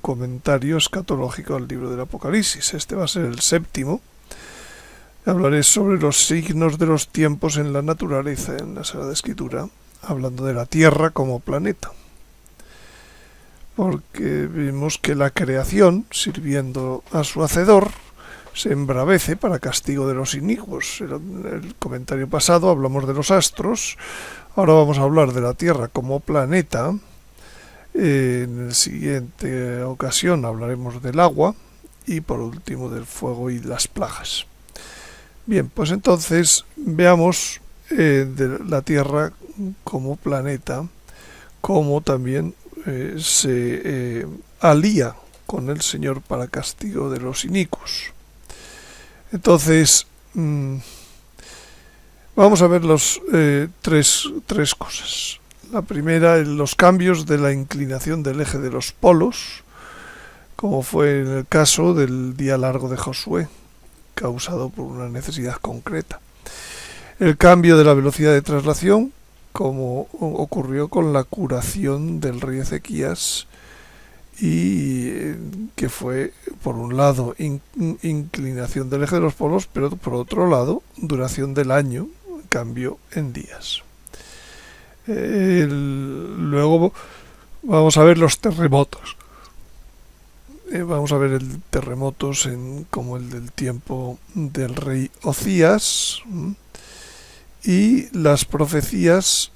comentario escatológico al libro del Apocalipsis. Este va a ser el séptimo. Hablaré sobre los signos de los tiempos en la naturaleza, en la Sagrada Escritura, hablando de la Tierra como planeta. Porque vimos que la creación, sirviendo a su Hacedor, se embravece para castigo de los inicuos. En el comentario pasado hablamos de los astros, ahora vamos a hablar de la Tierra como planeta. En la siguiente ocasión hablaremos del agua y por último del fuego y las plagas. Bien, pues entonces veamos de la Tierra como planeta, cómo también se alía con el Señor para castigo de los inicuos. Entonces, vamos a ver tres cosas. La primera, los cambios de la inclinación del eje de los polos, como fue en el caso del día largo de Josué, causado por una necesidad concreta. El cambio de la velocidad de traslación, como ocurrió con la curación del rey Ezequías, y que fue, por un lado, inclinación del eje de los polos, pero por otro lado, duración del año, cambio en días. Luego vamos a ver los terremotos. Vamos a ver terremotos como el del tiempo del rey Ocías y las profecías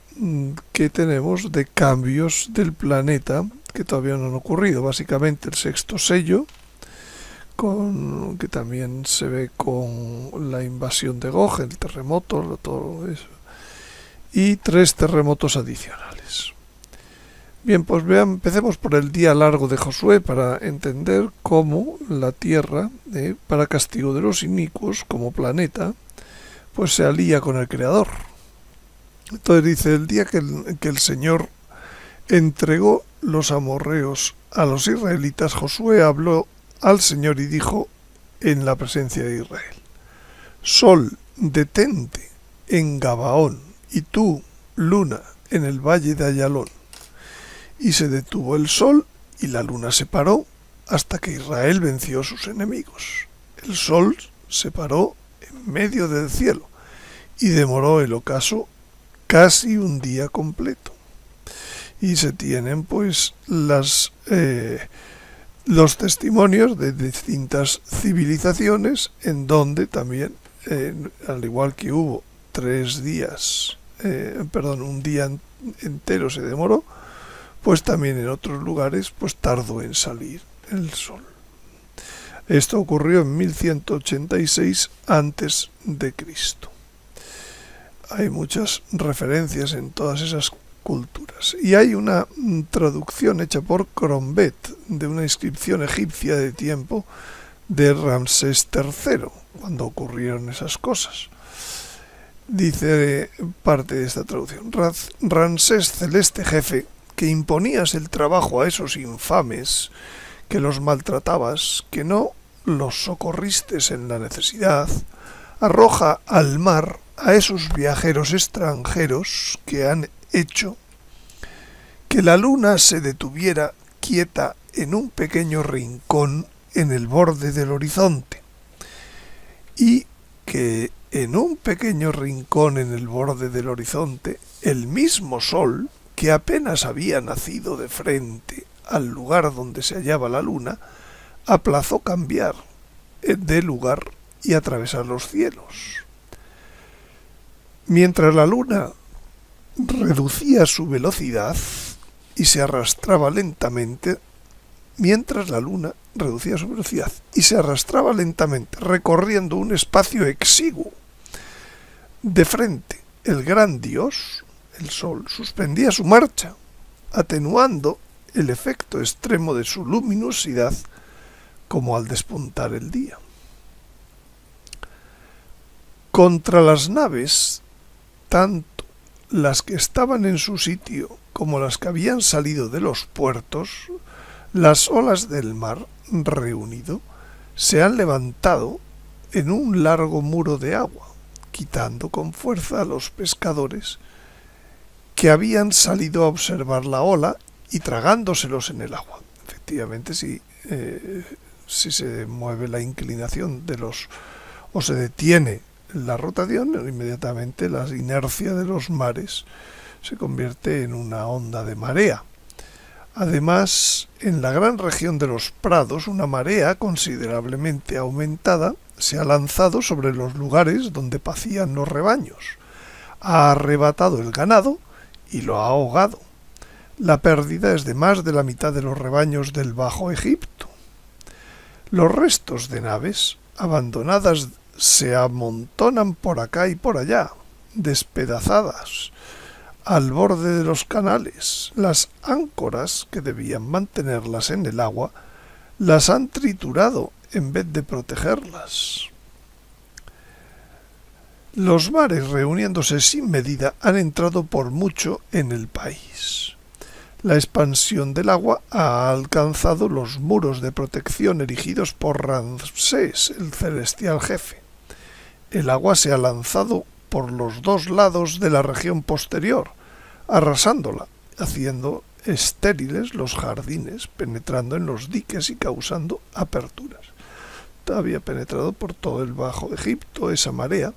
que tenemos de cambios del planeta que todavía no han ocurrido. Básicamente el sexto sello, que también se ve con la invasión de Gog, el terremoto, todo eso, y 3 terremotos adicionales. Bien, pues empecemos por el día largo de Josué para entender cómo la Tierra, para castigo de los inicuos como planeta, pues se alía con el Creador. Entonces dice, el día que el Señor entregó los amorreos a los israelitas, Josué habló al Señor y dijo en la presencia de Israel: Sol, detente en Gabaón, y tú, luna, en el valle de Ayalón. Y se detuvo el sol y la luna se paró hasta que Israel venció a sus enemigos. El sol se paró en medio del cielo y demoró el ocaso casi un día completo. Y se tienen pues los testimonios de distintas civilizaciones en donde también, al igual que hubo 3 días, un día entero se demoró, pues también en otros lugares pues tardó en salir el sol. Esto ocurrió en 1186 antes de Cristo. Hay muchas referencias en todas esas culturas. Y hay una traducción hecha por Crombet de una inscripción egipcia de tiempo de Ramsés III, cuando ocurrieron esas cosas. Dice parte de esta traducción: Ramsés, celeste jefe, que imponías el trabajo a esos infames, que los maltratabas, que no los socorristes en la necesidad, arroja al mar a esos viajeros extranjeros que han hecho que la luna se detuviera quieta en un pequeño rincón en el borde del horizonte, y que en un pequeño rincón en el borde del horizonte el mismo sol, que apenas había nacido de frente al lugar donde se hallaba la luna, aplazó cambiar de lugar y atravesar los cielos. Mientras la luna reducía su velocidad y se arrastraba lentamente, recorriendo un espacio exiguo. De frente, el gran Dios, el sol, suspendía su marcha, atenuando el efecto extremo de su luminosidad como al despuntar el día. Contra las naves, tanto las que estaban en su sitio como las que habían salido de los puertos, las olas del mar reunido se han levantado en un largo muro de agua, quitando con fuerza a los pescadores que habían salido a observar la ola y tragándoselos en el agua. efectivamente si se mueve la inclinación o se detiene la rotación, inmediatamente la inercia de los mares se convierte en una onda de marea. Además, en la gran región de los prados, una marea considerablemente aumentada se ha lanzado sobre los lugares donde pacían los rebaños, ha arrebatado el ganado y lo ha ahogado. La pérdida es de más de la mitad de los rebaños del Bajo Egipto. Los restos de naves abandonadas se amontonan por acá y por allá, despedazadas, al borde de los canales. Las áncoras, que debían mantenerlas en el agua, las han triturado en vez de protegerlas. Los mares, reuniéndose sin medida, han entrado por mucho en el país. La expansión del agua ha alcanzado los muros de protección erigidos por Ramsés, el celestial jefe. El agua se ha lanzado por los dos lados de la región posterior, arrasándola, haciendo estériles los jardines, penetrando en los diques y causando aperturas. Había penetrado por todo el Bajo Egipto esa marea,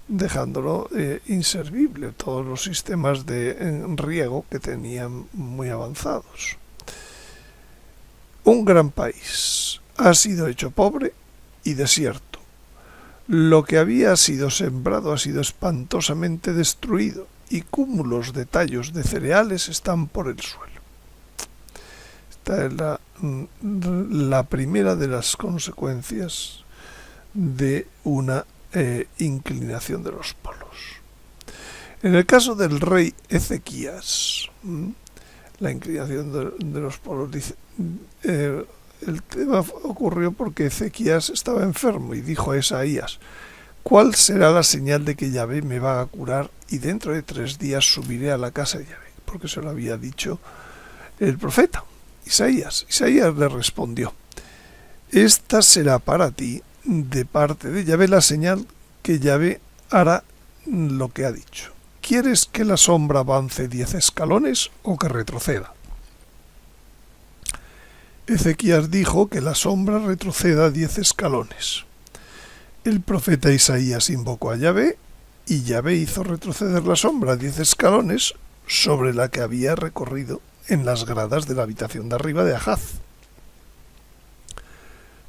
dejándolo inservible, todos los sistemas de riego que tenían muy avanzados. Un gran país ha sido hecho pobre y desierto. Lo que había sido sembrado ha sido espantosamente destruido y cúmulos de tallos de cereales están por el suelo. Esta es la primera de las consecuencias de una inclinación de los polos. En el caso del rey Ezequías, la inclinación de los polos, dice, el tema ocurrió porque Ezequías estaba enfermo y dijo a Isaías: ¿cuál será la señal de que Yahvé me va a curar y dentro de 3 días subiré a la casa de Yahvé? Porque se lo había dicho el profeta Isaías. Isaías le respondió: esta será para ti de parte de Yahvé la señal que Yahvé hará lo que ha dicho. ¿Quieres que la sombra avance 10 escalones o que retroceda? Ezequías dijo que la sombra retroceda 10 escalones. El profeta Isaías invocó a Yahvé y Yahvé hizo retroceder la sombra 10 escalones sobre la que había recorrido en las gradas de la habitación de arriba de Ahaz.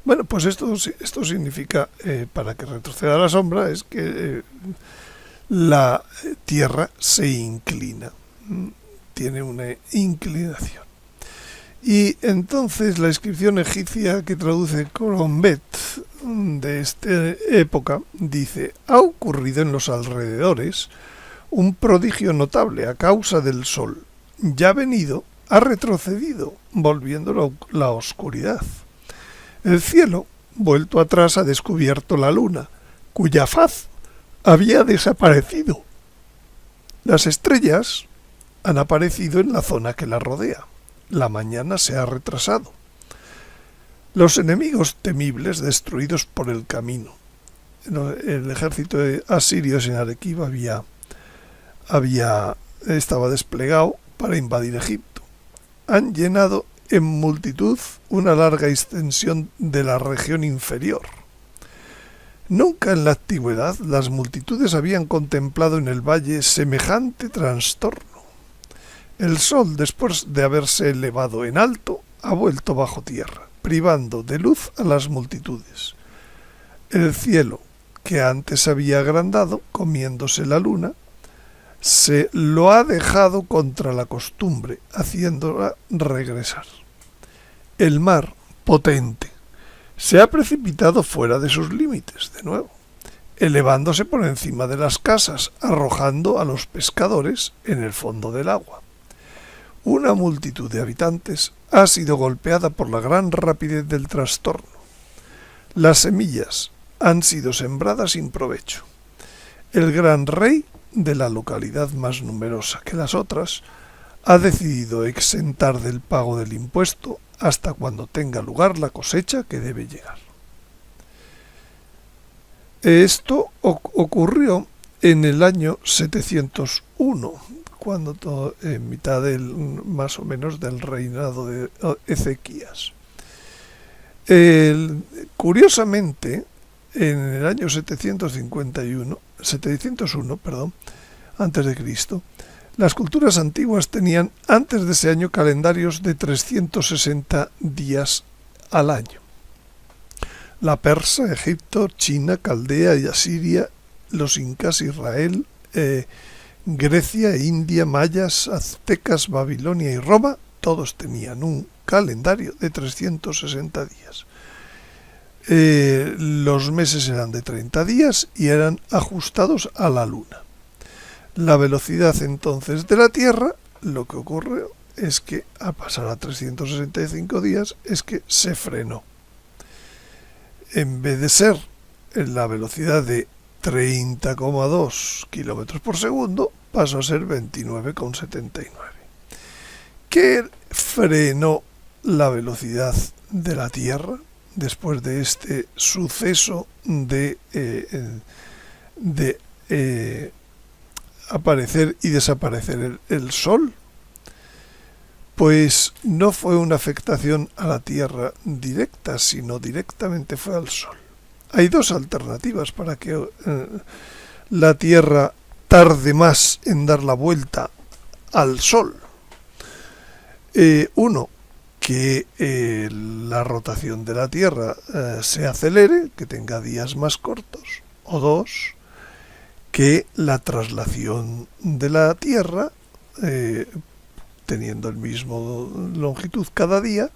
Bueno, pues esto significa, para que retroceda la sombra, es que la tierra se inclina, tiene una inclinación. Y entonces la inscripción egipcia que traduce Corombet de esta época dice: ha ocurrido en los alrededores un prodigio notable a causa del sol. Ya venido, ha retrocedido, volviendo la oscuridad. El cielo, vuelto atrás, ha descubierto la luna, cuya faz había desaparecido. Las estrellas han aparecido en la zona que la rodea. La mañana se ha retrasado. Los enemigos temibles destruidos por el camino. El ejército de asirios en Arequipa estaba desplegado para invadir Egipto. Han llenado en multitud una larga extensión de la región inferior. Nunca en la antigüedad las multitudes habían contemplado en el valle semejante trastorno. El sol, después de haberse elevado en alto, ha vuelto bajo tierra, privando de luz a las multitudes. El cielo, que antes había agrandado, comiéndose la luna, se lo ha dejado contra la costumbre, haciéndola regresar. El mar, potente, se ha precipitado fuera de sus límites de nuevo, elevándose por encima de las casas, arrojando a los pescadores en el fondo del agua. Una multitud de habitantes ha sido golpeada por la gran rapidez del trastorno. Las semillas han sido sembradas sin provecho. El gran rey de la localidad más numerosa que las otras ha decidido exentar del pago del impuesto hasta cuando tenga lugar la cosecha que debe llegar. Esto ocurrió en el año 701, cuando en mitad más o menos del reinado de Ezequías. Curiosamente, en el año 701, perdón, antes de Cristo, las culturas antiguas tenían antes de ese año calendarios de 360 días al año. La persa, Egipto, China, Caldea y Asiria, los incas, Israel, Grecia, India, mayas, aztecas, Babilonia y Roma, todos tenían un calendario de 360 días. Los meses eran de 30 días y eran ajustados a la luna. La velocidad entonces de la Tierra, lo que ocurre es que al pasar a 365 días es que se frenó. En vez de ser en la velocidad de 30,2 kilómetros por segundo, pasó a ser 29,79. ¿Qué frenó la velocidad de la Tierra después de este suceso de aparecer y desaparecer el Sol? Pues no fue una afectación a la Tierra directa, sino directamente fue al Sol. Hay dos alternativas para que la Tierra tarde más en dar la vuelta al Sol. Uno, que la rotación de la Tierra se acelere, que tenga días más cortos. O dos, que la traslación de la Tierra, teniendo el mismo longitud cada día,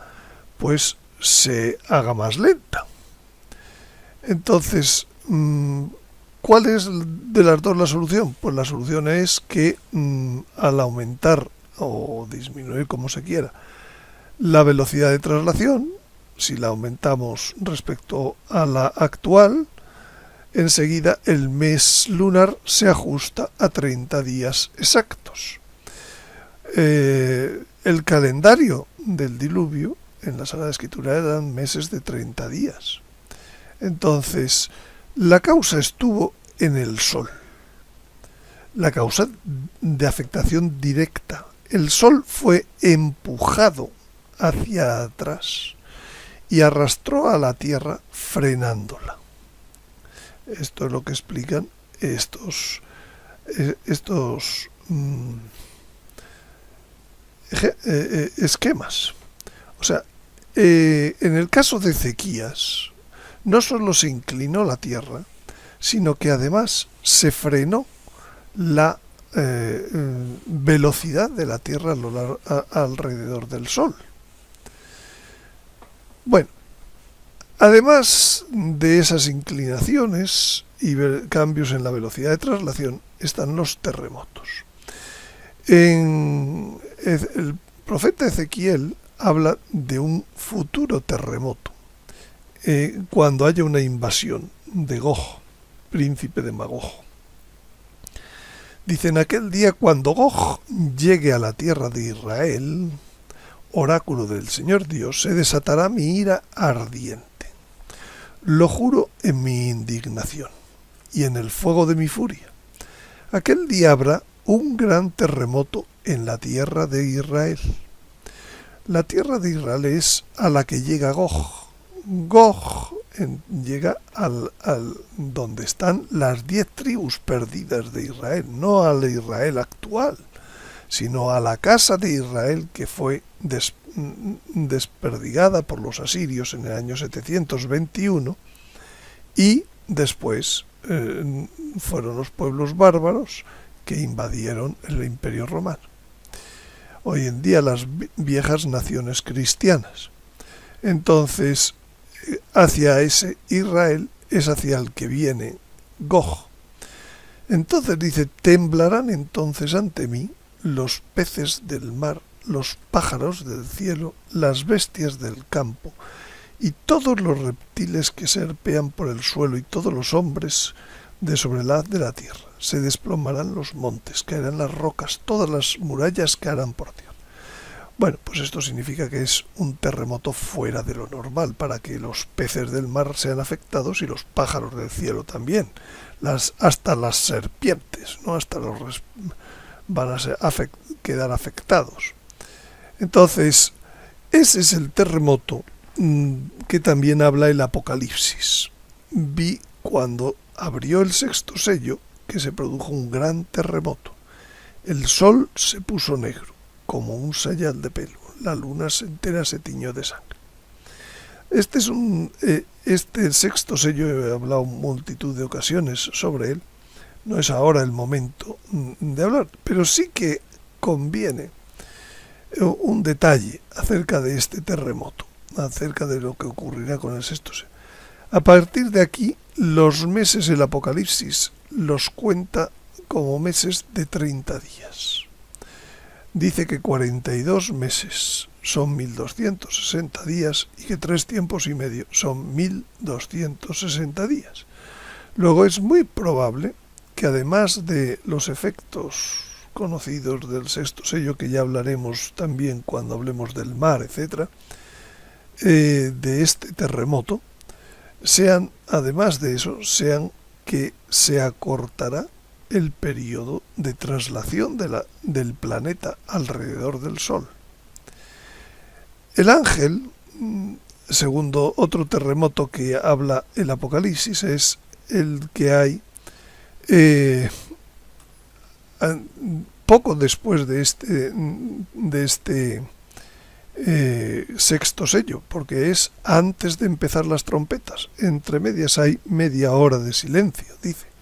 pues se haga más lenta. Entonces, ¿cuál es de las dos la solución? Pues la solución es que al aumentar o disminuir, como se quiera, la velocidad de traslación, si la aumentamos respecto a la actual, enseguida el mes lunar se ajusta a 30 días exactos. El calendario del diluvio en la Sagrada Escritura eran meses de 30 días. Entonces, la causa estuvo en el Sol. La causa de afectación directa. El Sol fue empujado hacia atrás y arrastró a la Tierra frenándola. Esto es lo que explican estos esquemas. O sea, en el caso de Ezequías, no solo se inclinó la Tierra, sino que además se frenó la velocidad de la Tierra alrededor del Sol. Bueno, además de esas inclinaciones y cambios en la velocidad de traslación, están los terremotos. El profeta Ezequiel habla de un futuro terremoto, cuando haya una invasión de Gog, príncipe de Magog. Dice: en aquel día, cuando Gog llegue a la tierra de Israel, oráculo del Señor Dios, se desatará mi ira ardiente. Lo juro en mi indignación y en el fuego de mi furia. Aquel día habrá un gran terremoto en la tierra de Israel. La tierra de Israel es a la que llega Gog. Gog llega al donde están las 10 tribus perdidas de Israel, no al Israel actual, sino a la casa de Israel que fue desperdigada por los asirios en el año 721 y después fueron los pueblos bárbaros que invadieron el Imperio Romano. Hoy en día las viejas naciones cristianas. Entonces, hacia ese Israel es hacia el que viene Gog. Entonces dice: temblarán entonces ante mí los peces del mar, los pájaros del cielo, las bestias del campo, y todos los reptiles que serpean por el suelo, y todos los hombres de sobre la haz de la tierra. Se desplomarán los montes, caerán las rocas, todas las murallas caerán por tierra. Bueno, pues esto significa que es un terremoto fuera de lo normal, para que los peces del mar sean afectados y los pájaros del cielo también. Hasta las serpientes, ¿no? Hasta los van a quedar afectados. Entonces, ese es el terremoto que también habla el Apocalipsis. Vi cuando abrió el sexto sello que se produjo un gran terremoto. El sol se puso negro, como un sayal de pelo. La luna entera se tiñó de sangre. Este sexto sello, he hablado multitud de ocasiones sobre él. No es ahora el momento de hablar, pero sí que conviene un detalle acerca de este terremoto, acerca de lo que ocurrirá con el sexto sello. A partir de aquí, los meses el Apocalipsis los cuenta como meses de 30 días. Dice que 42 meses son 1260 días y que 3 tiempos y medio son 1260 días. Luego es muy probable que además de los efectos conocidos del sexto sello, que ya hablaremos también cuando hablemos del mar, etc., de este terremoto, sean, además de eso, sean que se acortará el periodo de traslación del planeta alrededor del Sol. El ángel, segundo otro terremoto que habla el Apocalipsis, es el que hay poco después de este sexto sello, porque es antes de empezar las trompetas. Entre medias hay media hora de silencio, dice.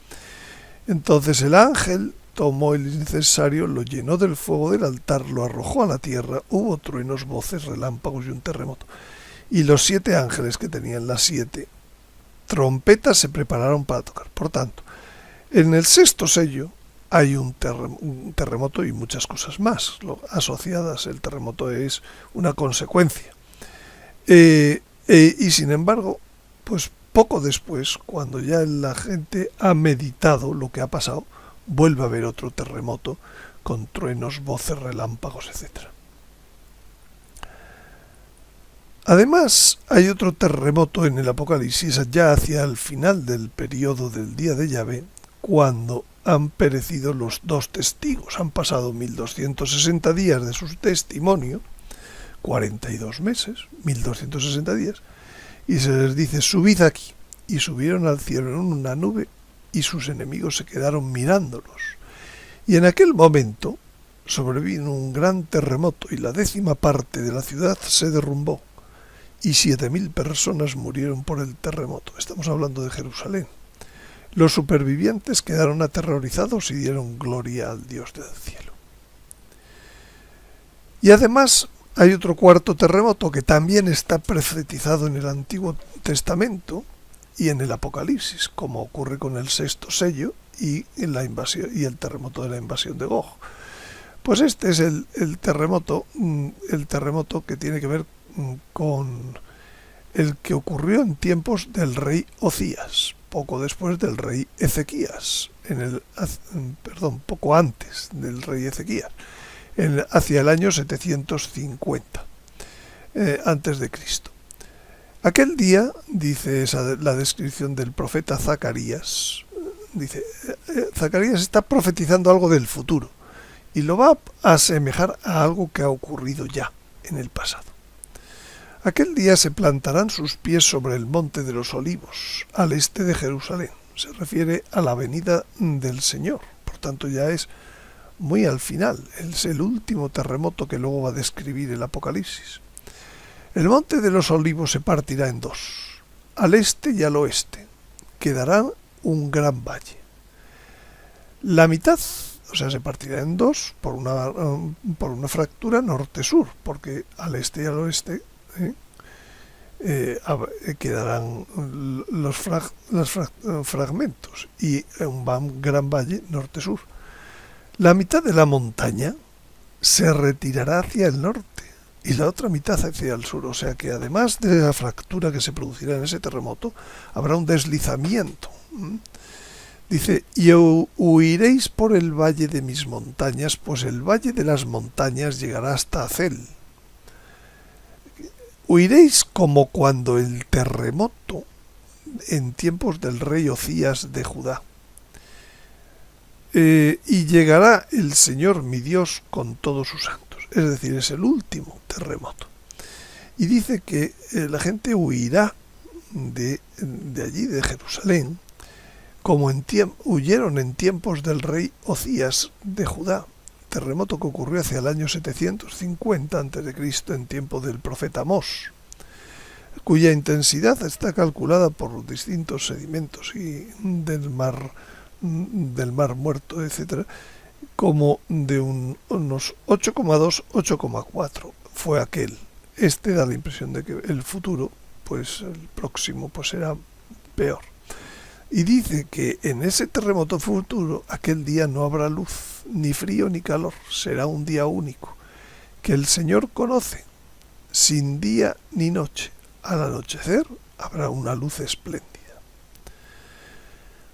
Entonces el ángel tomó el incensario, lo llenó del fuego del altar, lo arrojó a la tierra, hubo truenos, voces, relámpagos y un terremoto. Y los 7 ángeles que tenían las 7 trompetas se prepararon para tocar. Por tanto, en el sexto sello hay un terremoto y muchas cosas más asociadas. El terremoto es una consecuencia. Y sin embargo, pues poco después, cuando ya la gente ha meditado lo que ha pasado, vuelve a haber otro terremoto con truenos, voces, relámpagos, etc. Además, hay otro terremoto en el Apocalipsis, ya hacia el final del periodo del día de Yahvé, cuando han perecido los 2 testigos. Han pasado 1260 días de su testimonio, 42 meses, 1260 días, y se les dice: subid aquí. Y subieron al cielo en una nube, y sus enemigos se quedaron mirándolos. Y en aquel momento sobrevino un gran terremoto, y la 10ª parte de la ciudad se derrumbó, y 7000 personas murieron por el terremoto. Estamos hablando de Jerusalén. Los supervivientes quedaron aterrorizados y dieron gloria al Dios del cielo. Y además hay otro cuarto terremoto que también está profetizado en el Antiguo Testamento y en el Apocalipsis, como ocurre con el sexto sello y en la invasión y el terremoto de la invasión de Gog. Pues este es el terremoto que tiene que ver con el que ocurrió en tiempos del rey Ocías, poco después del rey Ezequías, poco antes del rey Ezequías, hacia el año 750 antes de Cristo. Aquel día, dice la descripción del profeta Zacarías, dice, Zacarías está profetizando algo del futuro y lo va a asemejar a algo que ha ocurrido ya en el pasado. Aquel día se plantarán sus pies sobre el monte de los Olivos, al este de Jerusalén. Se refiere a la venida del Señor, por tanto ya es muy al final, es el último terremoto que luego va a describir el Apocalipsis. El monte de los Olivos se partirá en 2, al este y al oeste, quedará un gran valle. La mitad, o sea, se partirá en 2 por una fractura norte-sur, porque al este y al oeste quedarán los fragmentos y un gran valle norte-sur. La mitad de la montaña se retirará hacia el norte y la otra mitad hacia el sur, o sea que además de la fractura que se producirá en ese terremoto, habrá un deslizamiento. Dice: y huiréis por el valle de mis montañas, pues el valle de las montañas llegará hasta Azel, huiréis como cuando el terremoto en tiempos del rey Ocías de Judá. Y llegará el Señor mi Dios con todos sus santos. Es decir, es el último terremoto. Y dice que la gente huirá de allí, de Jerusalén, como huyeron en tiempos del rey Ocías de Judá, terremoto que ocurrió hacia el año 750 a.C. en tiempo del profeta Amós, cuya intensidad está calculada por distintos sedimentos y del mar Muerto, etcétera, como de unos 8,2, 8,4 fue aquel. Este da la impresión de que el futuro, pues el próximo, pues será peor. Y dice que en ese terremoto futuro, aquel día no habrá luz, ni frío ni calor, será un día único, que el Señor conoce, sin día ni noche. Al anochecer habrá una luz espléndida.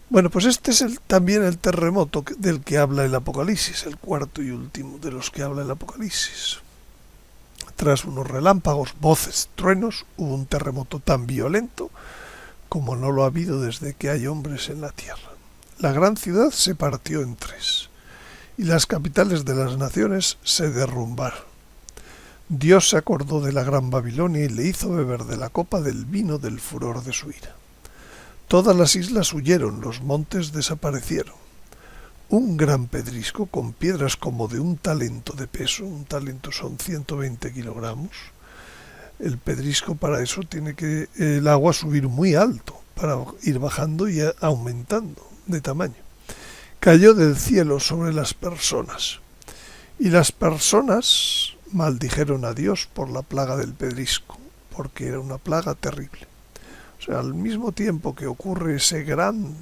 Bueno, pues este es también el terremoto del que habla el Apocalipsis, el cuarto y último de los que habla el Apocalipsis. Tras unos relámpagos, voces, truenos, hubo un terremoto tan violento como no lo ha habido desde que hay hombres en la tierra. La gran ciudad se partió en tres, y las capitales de las naciones se derrumbaron. Dios se acordó de la gran Babilonia y le hizo beber de la copa del vino del furor de su ira. Todas las islas huyeron, los montes desaparecieron. Un gran pedrisco con piedras como de un talento de peso, un talento son 120 kilogramos. El pedrisco, para eso tiene que el agua subir muy alto para ir bajando y aumentando de tamaño. Cayó del cielo sobre las personas, y las personas maldijeron a Dios por la plaga del pedrisco, porque era una plaga terrible. O sea, al mismo tiempo que ocurre ese gran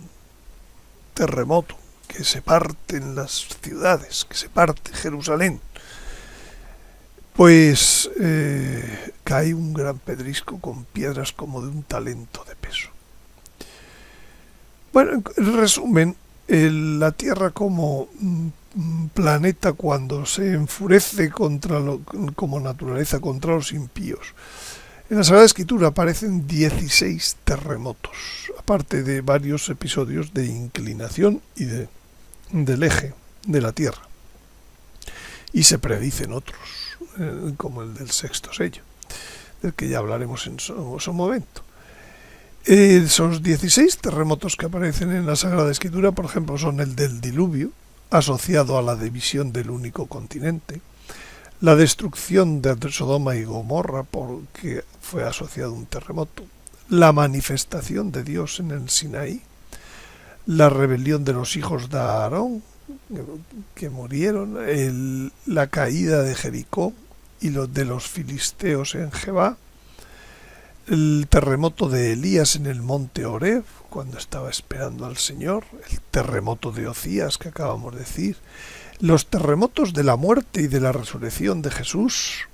terremoto, que se parten las ciudades, que se parte Jerusalén, pues cae un gran pedrisco con piedras como de un talento de peso. Bueno, en resumen, la Tierra como planeta cuando se enfurece como naturaleza contra los impíos. En la Sagrada Escritura aparecen 16 terremotos, aparte de varios episodios de inclinación y del eje de la Tierra. Y se predicen otros, como el del sexto sello, del que ya hablaremos en su momento. Esos 16 terremotos que aparecen en la Sagrada Escritura, por ejemplo, son el del diluvio, asociado a la división del único continente, la destrucción de Sodoma y Gomorra, porque fue asociado a un terremoto, la manifestación de Dios en el Sinaí, la rebelión de los hijos de Aarón, que murieron, la caída de Jericó y de los filisteos en Jebá, el terremoto de Elías en el monte Horeb, cuando estaba esperando al Señor, el terremoto de Ocías que acabamos de decir, los terremotos de la muerte y de la resurrección de Jesús.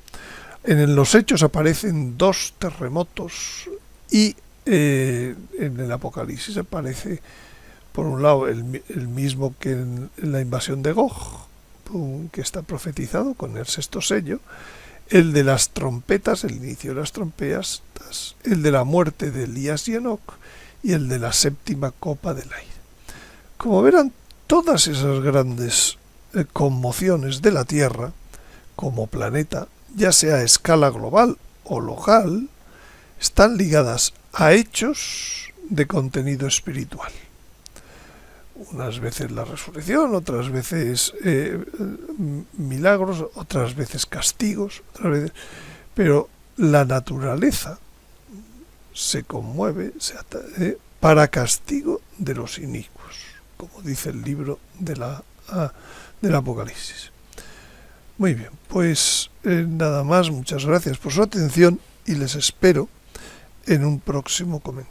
En los Hechos aparecen 2 terremotos y en el Apocalipsis aparece, por un lado, el mismo que en la invasión de Gog, que está profetizado con el sexto sello, el de las trompetas, el inicio de las trompetas, el de la muerte de Elías y Enoc y el de la séptima copa del aire. Como verán, todas esas grandes conmociones de la Tierra como planeta, ya sea a escala global o local, están ligadas a hechos de contenido espiritual. Unas veces la resurrección, otras veces milagros, otras veces castigos, otras veces, pero la naturaleza se conmueve para castigo de los inicuos, como dice el libro del Apocalipsis. Muy bien, pues nada más, muchas gracias por su atención y les espero en un próximo comentario.